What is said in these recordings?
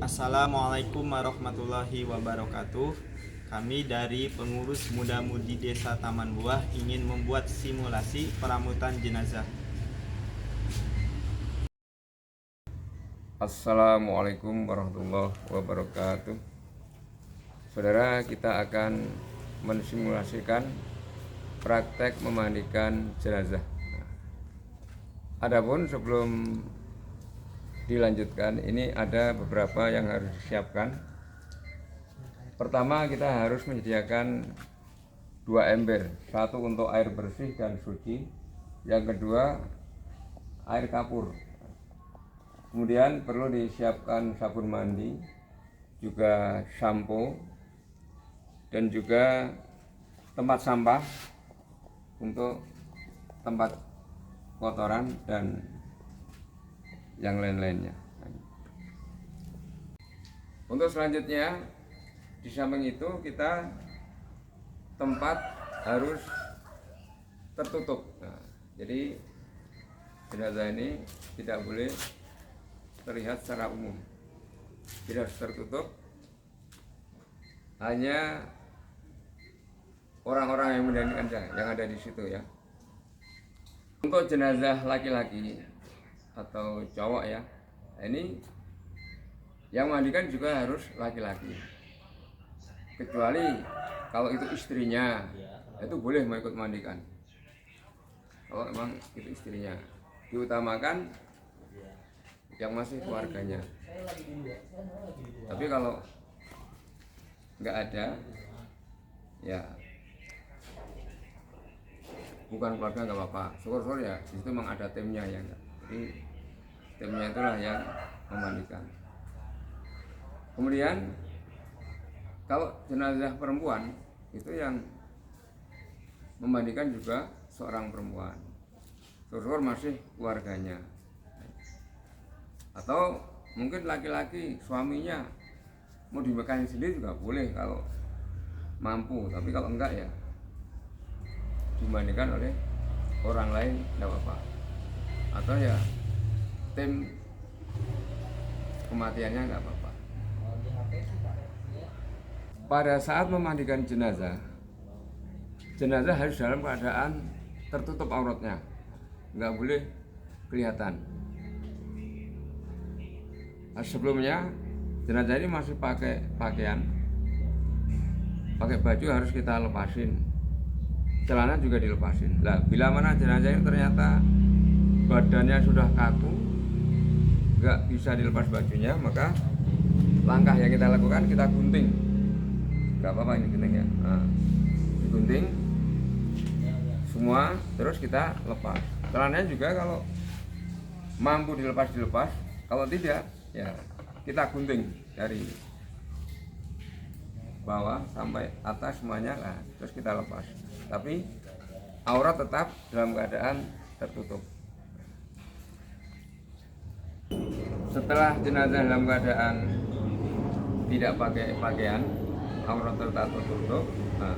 Assalamualaikum warahmatullahi wabarakatuh. Kami dari pengurus muda-mudi Desa Taman Buah ingin membuat simulasi peramutan jenazah. Assalamualaikum warahmatullahi wabarakatuh. Saudara, kita akan mensimulasikan praktek memandikan jenazah. Adapun sebelum dilanjutkan, ini ada beberapa yang harus disiapkan. Pertama, kita harus menyediakan 2 ember, satu untuk air bersih dan suci, yang kedua air kapur. Kemudian perlu disiapkan sabun mandi, juga sampo, dan juga tempat sampah untuk tempat kotoran dan yang lain-lainnya. Untuk selanjutnya, di samping itu kita tempat harus tertutup. Jadi jenazah ini tidak boleh terlihat secara umum, tidak harus tertutup, hanya orang-orang yang mendandikan yang ada di situ ya. Untuk jenazah laki-laki atau cowok ya, ini yang mandikan juga harus laki-laki, kecuali kalau itu istrinya, itu boleh mau ikut mandikan. Kalau memang itu istrinya, diutamakan yang masih keluarganya. Tapi kalau nggak ada, ya bukan keluarga nggak apa-apa. Syukur-syukur ya, di situ memang ada timnya ya. Jadi timnya itulah yang memandikan. Kemudian kalau jenazah perempuan itu yang memandikan juga seorang perempuan. Syukur-syukur masih keluarganya. Atau mungkin laki-laki suaminya mau dimakan sendiri juga boleh kalau mampu, tapi kalau enggak ya dimandikan oleh orang lain tidak apa-apa. Atau ya tim kematiannya nggak apa-apa. Pada saat memandikan jenazah, jenazah harus dalam keadaan tertutup auratnya, nggak boleh kelihatan. Nah, sebelumnya jenazah ini masih pakai pakaian, pakai baju harus kita lepasin, celana juga dilepasin. Nah, bila mana jenazah ini ternyata badannya sudah kaku, nggak bisa dilepas bajunya, maka langkah yang kita lakukan, kita gunting. Nggak apa-apa ini gunting ya. Nah, digunting semua, terus kita lepas. Celananya juga kalau mampu dilepas, kalau tidak ya kita gunting dari bawah sampai atas semuanya, nah, terus kita lepas. Tapi aurat tetap dalam keadaan tertutup. Setelah jenazah dalam keadaan tidak pakai pakaian, aurat tetap tertutup, nah,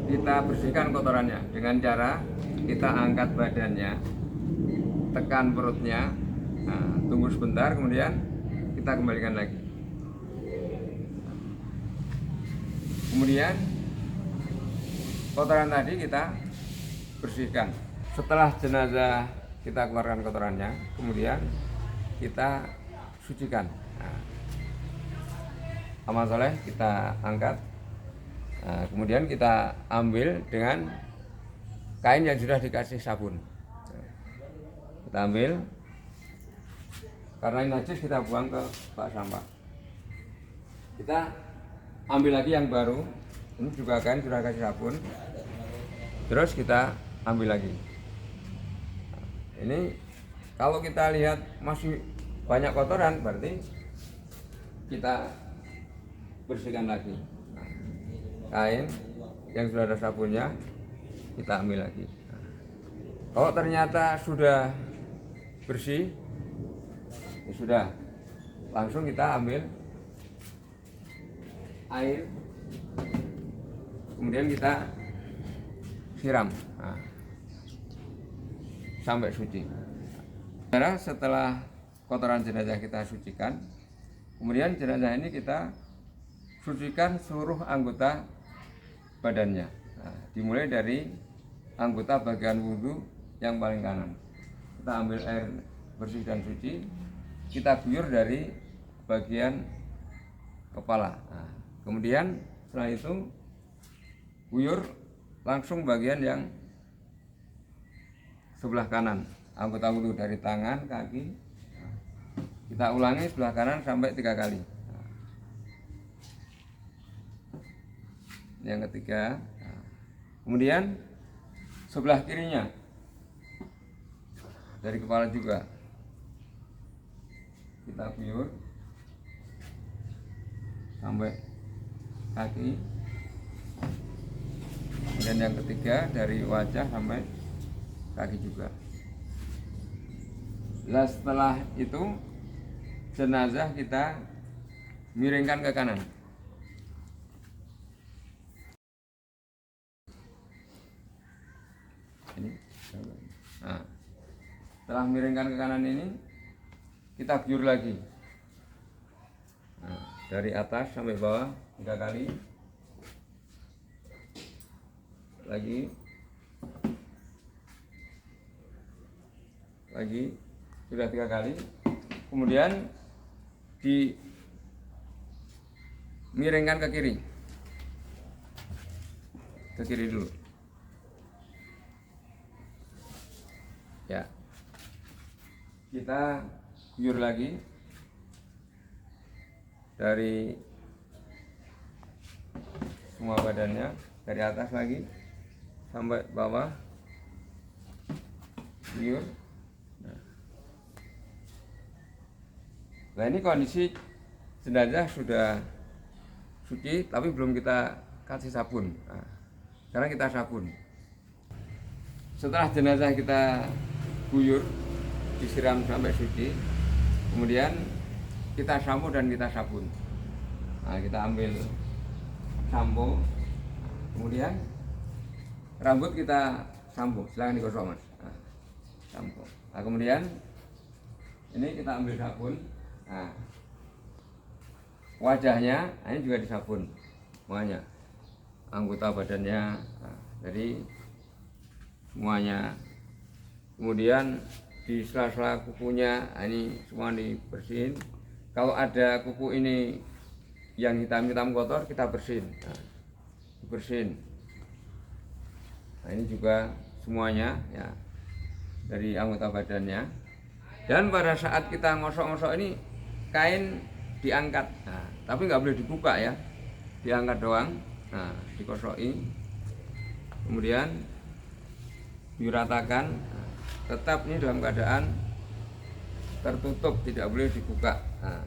kita bersihkan kotorannya dengan cara kita angkat badannya, tekan perutnya, nah, tunggu sebentar, kemudian kita kembalikan lagi. Kemudian kotoran tadi kita bersihkan. Setelah jenazah kita keluarkan kotorannya, kemudian kita sucikan. Nah, amal soleh kita angkat. Nah, kemudian kita ambil dengan kain yang sudah dikasih sabun. Kita ambil, karena ini najis kita buang ke bak sampah. Kita ambil lagi yang baru, ini juga kain sudah kasih sabun. Terus kita ambil lagi. Ini kalau kita lihat masih banyak kotoran, berarti kita bersihkan lagi. Kain yang sudah ada sabunnya kita ambil lagi. Kalau ternyata sudah bersih, ya sudah, langsung kita ambil air, kemudian kita siram, nah, sampai suci. Setelah kotoran jenazah kita sucikan. Kemudian jenazah ini kita sucikan seluruh anggota badannya. Nah, dimulai dari anggota bagian wudhu yang paling kanan. Kita ambil air bersih dan suci, kita guyur dari bagian kepala. Nah, kemudian setelah itu guyur langsung bagian yang sebelah kanan, anggota wudhu dari tangan, kaki. Kita ulangi sebelah kanan sampai 3 kali. Yang ketiga, kemudian sebelah kirinya dari kepala juga kita guyur sampai kaki. Kemudian yang ketiga dari wajah sampai kaki juga. Nah, setelah itu jenazah kita miringkan ke kanan. Ini. Nah, setelah miringkan ke kanan ini kita guyur lagi. Nah, dari atas sampai bawah 3 kali. Lagi sudah 3 kali. Kemudian dimiringkan ke kiri dulu ya. Kita guyur lagi dari semua badannya, dari atas lagi sampai bawah, guyur. Nah, ini kondisi jenazah sudah suci tapi belum kita kasih sabun. Nah, sekarang kita sabun. Setelah jenazah kita guyur, disiram sampai suci, kemudian kita sampo dan kita sabun. Nah, kita ambil sampo, kemudian rambut kita sampo, silahkan digosok mas. Nah, sampo. Nah, kemudian ini kita ambil sabun. Nah, wajahnya ini juga disabun semuanya, anggota badannya, nah, jadi semuanya. Kemudian di sela-sela kukunya ini semua dibersihin. Kalau ada kuku ini yang hitam-hitam kotor kita bersihin, nah, dibersihin. Nah, ini juga semuanya ya dari anggota badannya. Dan pada saat kita ngosok-ngosok ini kain diangkat, nah, tapi nggak boleh dibuka ya, diangkat doang. Nah, dikosoki, kemudian diratakan. Nah, tetap ini dalam keadaan tertutup, tidak boleh dibuka. Nah,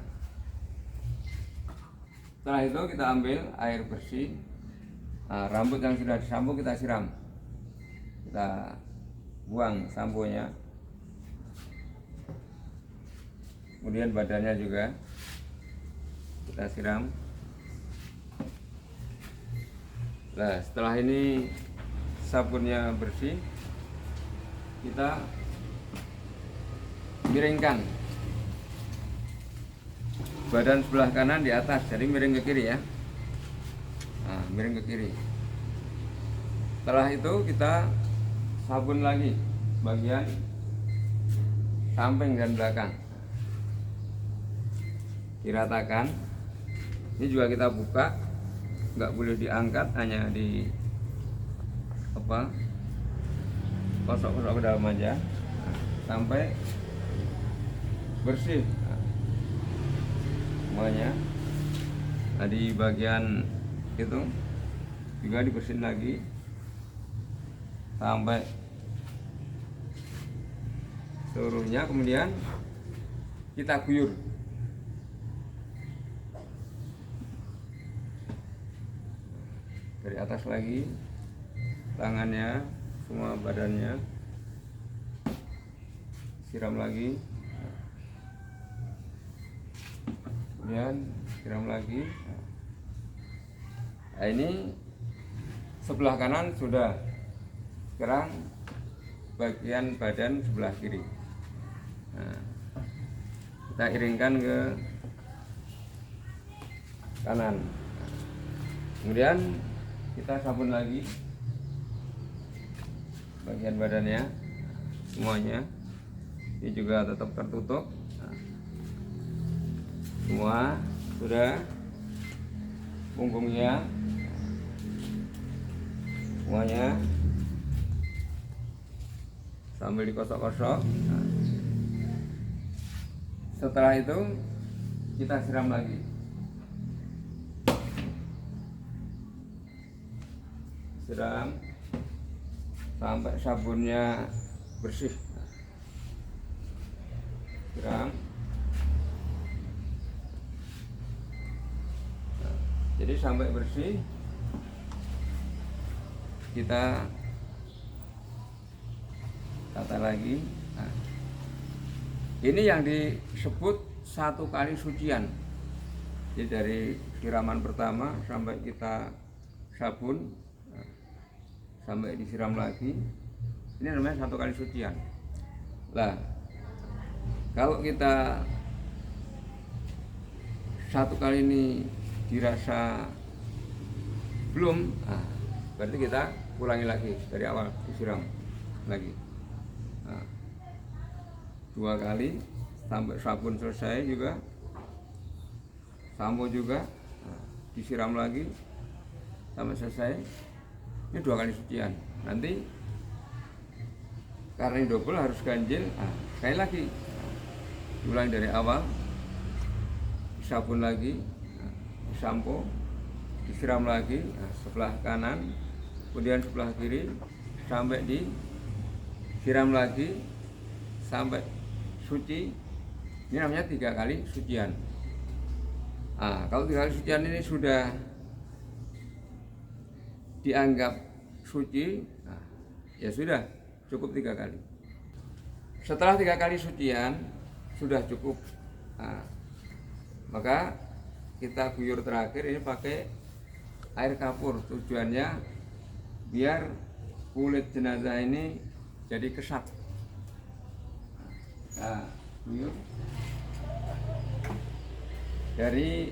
setelah itu kita ambil air bersih. Nah, rambut yang sudah disampo kita siram, kita buang samponya. Kemudian badannya juga kita siram. Nah, setelah ini sabunnya bersih, kita miringkan badan sebelah kanan di atas, jadi miring ke kiri ya. Nah, miring ke kiri. Setelah itu kita sabun lagi bagian samping dan belakang, diratakan. Ini juga kita buka, nggak boleh diangkat, hanya di kosok-kosok ke dalam aja sampai bersih semuanya. Nah, di bagian itu juga dibersihin lagi sampai seluruhnya. Kemudian kita guyur. Dari atas lagi, tangannya, semua badannya, siram lagi, kemudian siram lagi. Nah, ini sebelah kanan sudah, sekarang bagian badan sebelah kiri. Nah, kita iringkan ke kanan. Kemudian kita sabun lagi bagian badannya semuanya. Ini juga tetap tertutup. Semua sudah, punggungnya semuanya sambil dikosok-kosok. Setelah itu kita siram lagi. Siram sampai sabunnya bersih. Siram. Jadi sampai bersih kita tata lagi. Nah, ini yang disebut 1 kali sucian. Jadi dari siraman pertama sampai kita sabun, sampai disiram lagi, ini namanya 1 kali sucian. Lah, kalau kita 1 kali ini dirasa belum, berarti kita ulangi lagi dari awal, disiram lagi 2 kali sampai sabun selesai juga, sampo juga disiram lagi sampai selesai. Ini 2 kali sucian. Nanti karena ini double harus ganjil, sekali lagi ulangi dari awal, sabun lagi, sampo, disiram lagi, sebelah kanan, kemudian sebelah kiri, sampai disiram lagi sampai suci. Ini namanya 3 kali sucian. Kalau 3 kali sucian ini sudah dianggap suci, ya sudah cukup 3 kali. Setelah 3 kali sucian sudah cukup, maka kita guyur terakhir ini pakai air kapur. Tujuannya biar kulit jenazah ini jadi kesat. Kita guyur dari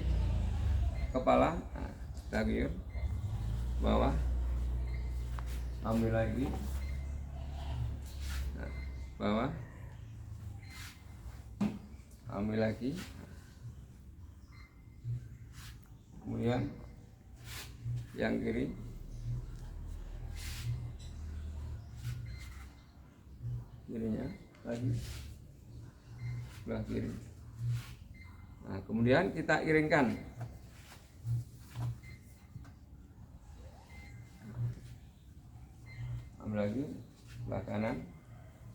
kepala, kita guyur bawah, ambil lagi, bawah, ambil lagi, kemudian yang kiri, kirinya lagi, sebelah kiri. Kemudian kita iringkan. Ambil lagi sebelah kanan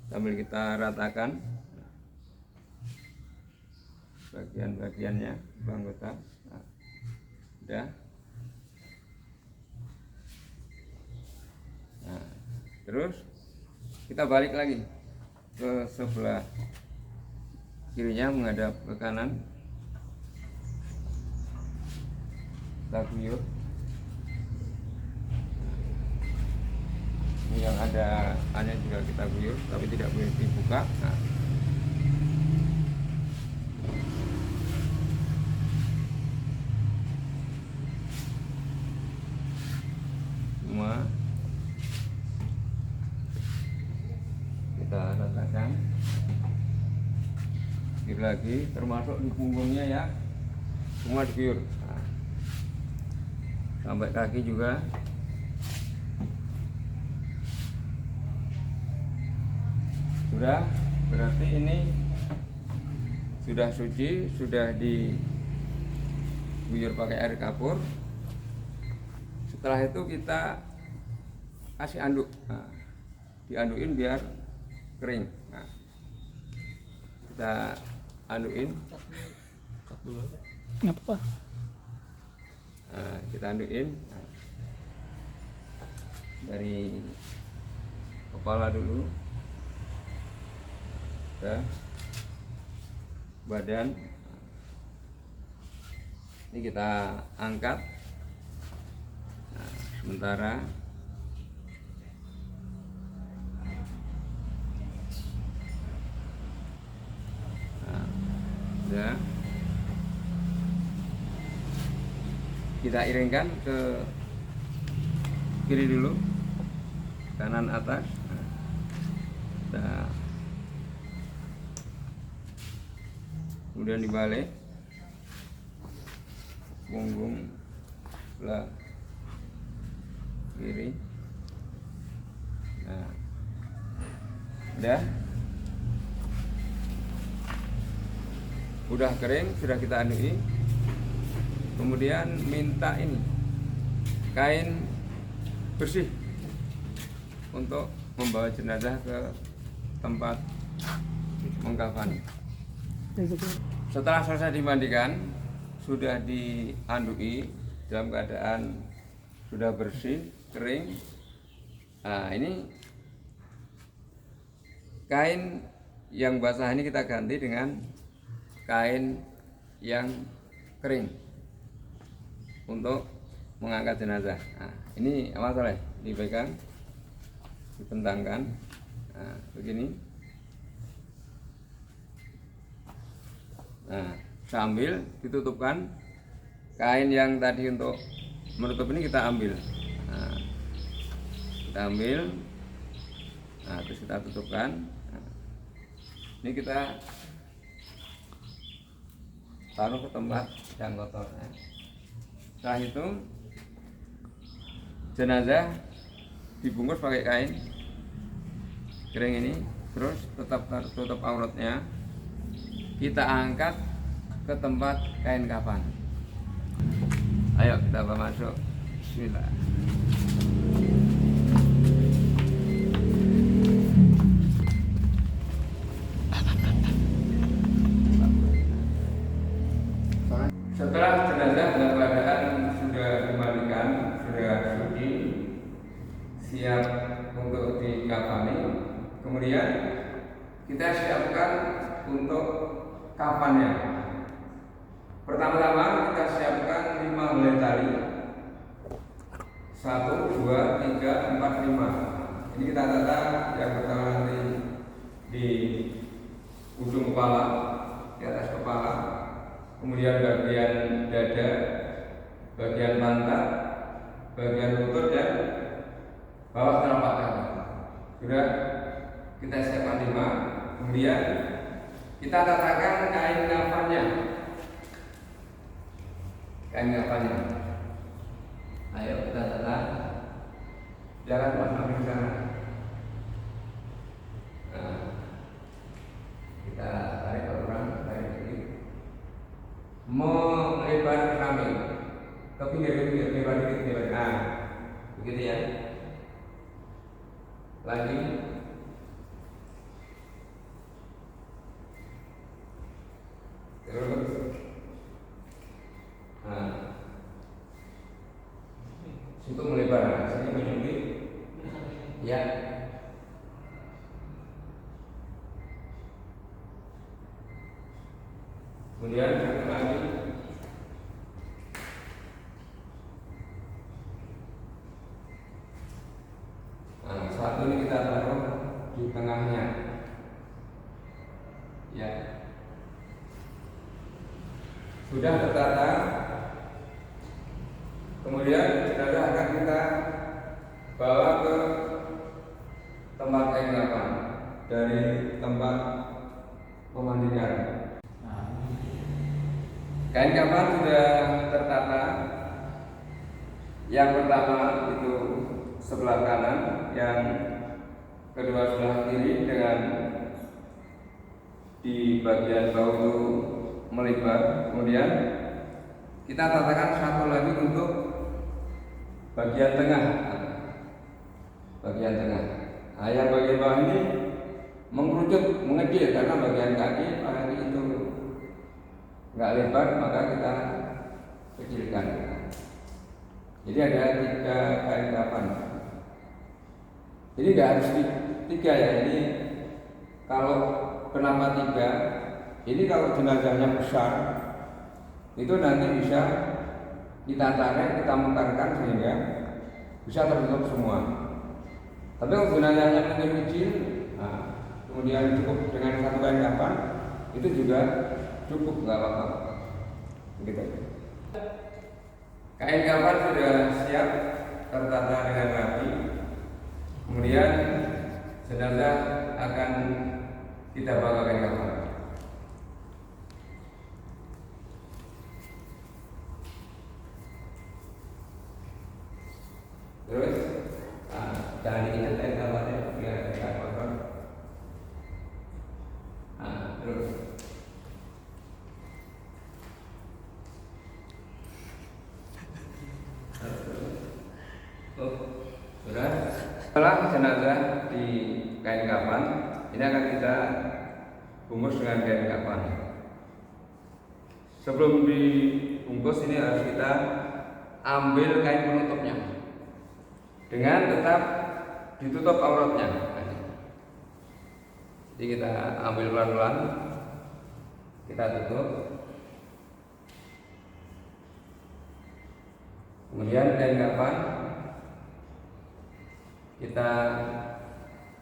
sambil kita ratakan bagian-bagiannya, anggota. Udah. Terus kita balik lagi ke sebelah kirinya menghadap ke kanan. Kita guyur. Ini yang ada hanya juga kita guyur, tapi tidak boleh dibuka. Semua kita ratakan. Guyur lagi, termasuk di punggungnya ya, semua diguyur. Sampai kaki juga. Sudah, berarti ini sudah suci, sudah diguyur pakai air kapur. Setelah itu kita kasih anduk, diandukin biar kering. Kita andukin. Nggak apa-apa. Kita andukin dari kepala dulu ke badan. Ini kita angkat. Sementara jenazah. Kita iringkan ke kiri dulu, kanan atas. Nah, kemudian dibalik, punggung sebelah kiri. Nah, udah kering, sudah kita andui. Kemudian minta ini kain bersih untuk membawa jenazah ke tempat mengkafani. Setelah selesai dimandikan, sudah diandui dalam keadaan sudah bersih, kering. Nah, ini kain yang basah ini kita ganti dengan kain yang kering untuk mengangkat jenazah. Nah, ini apa Soleh? Dipegang, dibentangkan, nah, begini. Nah, sambil ditutupkan kain yang tadi untuk menutup ini kita ambil. Nah, kita ambil, nah, terus kita tutupkan. Nah, ini kita taruh ke tempat yang kotor. Nah, setelah itu jenazah dibungkus pakai kain kering ini, terus tetap tutup auratnya. Kita angkat ke tempat kain kafan. Ayo kita masuk. Bismillah. Setelah jenazah dalam keadaan sudah dimandikan, sudah suci, siap untuk dikafani, kemudian kita siapkan untuk kafannya. Pertama-tama kita siapkan 5 helai tali. 1, 2, 3, 4, 5. Ini kita tata yang pertama nanti di ujung kepala, di atas kepala, kemudian bagian dada, bagian pantat, bagian lutut dan bawah telapak kaki. Sudah kita siapkan 5. Kemudian kita tatakan kain kafannya. Kain kafannya. Ayo kita tata. Jangan masuk ke sana. Nah, kita tarik ke orang, tarik sedikit. Melebar ke samping, ke pinggir, lebar dikit. Nah, begitu ya. Lagi. Terus. Nah, situ melebar, sini menyempit. Ya. Kemudian satu lagi. Nah, satu ini kita taruh di tengahnya. Ya. Sudah tertata. Kemudian jenazah akan kita bawa ke tempat kain kafan dari tempat pemandikan. Kain kafan sudah tertata. Yang pertama itu sebelah kanan, yang kedua sebelah kiri dengan di bagian bawah itu melebar. Kemudian kita tatakan satu lagi untuk bagian tengah. Bagian tengah. Nah, yang bagian bawah ini mengerucut, mengecil karena bagian kaki itu nggak lebar, maka kita kecilkan. Jadi ada 3 kain kafan. Jadi nggak harus 3 ya. Ini kalau kenapa 3? Ini kalau jenazahnya besar, itu nanti bisa kita tarik, kita mekarkan sehingga bisa tertutup semua. Tapi kalau jenazahnya mungkin kecil, nah, kemudian cukup dengan 1 kain kafan, itu juga cukup, nggak apa-apa. Begitu. Kain kafan sudah siap tertata dengan rapi. Kemudian jenazah akan kita bawa kain kafan. Terus, jangan diingat kain kafannya biar tidak kotor. Terus. Sudah. Setelah jenazah di kain kafan, ini akan kita bungkus dengan kain kafan. Sebelum dibungkus ini harus kita ambil kain penutupnya dengan tetap ditutup auratnya. Jadi kita ambil pelan-pelan, kita tutup. Kemudian kain kafan kita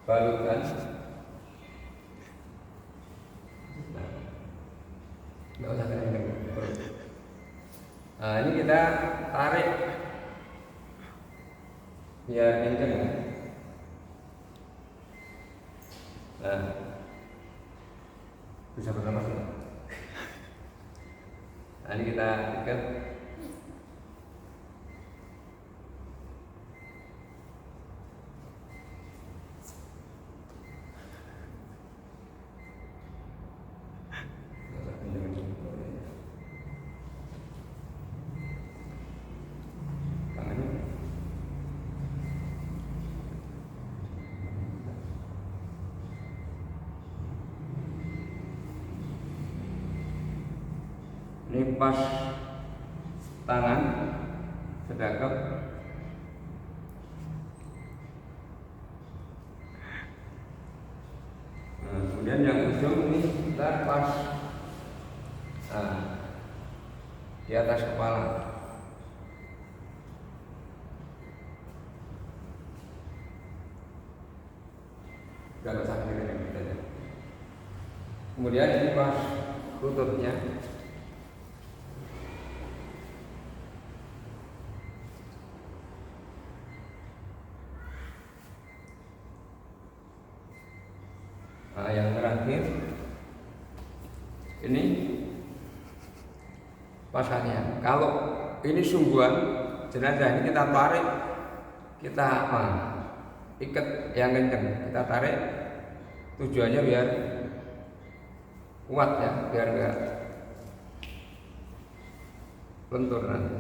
balutkan. Nggak usah kencang. Nah, ini kita tarik biar kencang. Nah, bisa bernafas. Nah, ini kita ikat. Ini pas tangan sedekap. Nah, kemudian yang ujung ini kita pas di atas kepala. Gak sakit ini. Kemudian ini pas lututnya. Nah, yang terakhir ini pasangnya. Kalau ini sungguhan jenazah ini kita tarik, kita ikat yang kenceng, kita tarik. Tujuannya biar kuat ya, biar enggak lentur nanti.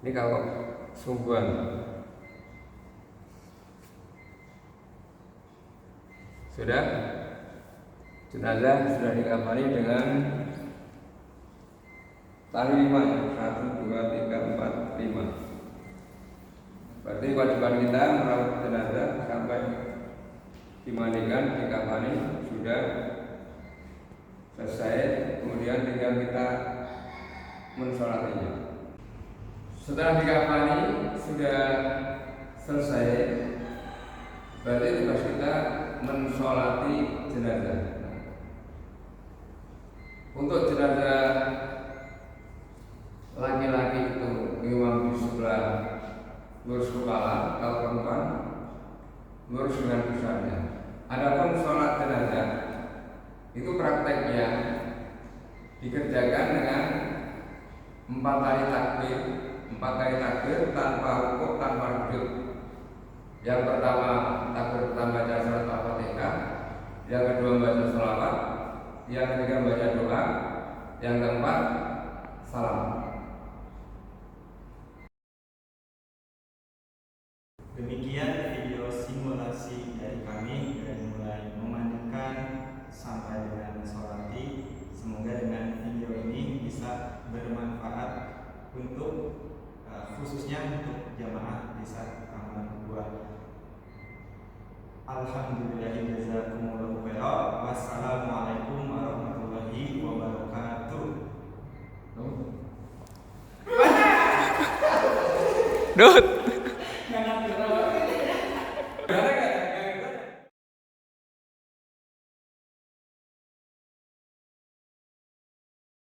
Ini kalau sungguhan. Sudah, jenazah sudah dikafani dengan tali 5, 1, 2, 3, 4, 5. Berarti kewajiban kita merawat jenazah sampai dimandikan, dikafani sudah selesai. Kemudian tinggal kita mensolatinya. Setelah dikafani sudah selesai, berarti tugas kita mensolati jenazah. Untuk jenazah laki-laki itu imam di sebelah lurus kepala, kalau perempuan lurus dengan pusarnya. Adapun sholat jenazah itu prakteknya dikerjakan dengan 4 kali takbir tanpa rukuk, tanpa sujud. Yang pertama takbir pertama baca surat Al-Fatihah, yang kedua baca sholawat, yang ketiga baca doa, yang keempat salam. Demikian video simulasi dari kami dari mulai memandikan sampai dengan mensolati. Semoga dengan video ini bisa bermanfaat untuk khususnya untuk jamaah desa Taman Buah. Alhamdulillahirobbilalamin. Wassalamualaikum warahmatullahi wabarakatuh. Dut.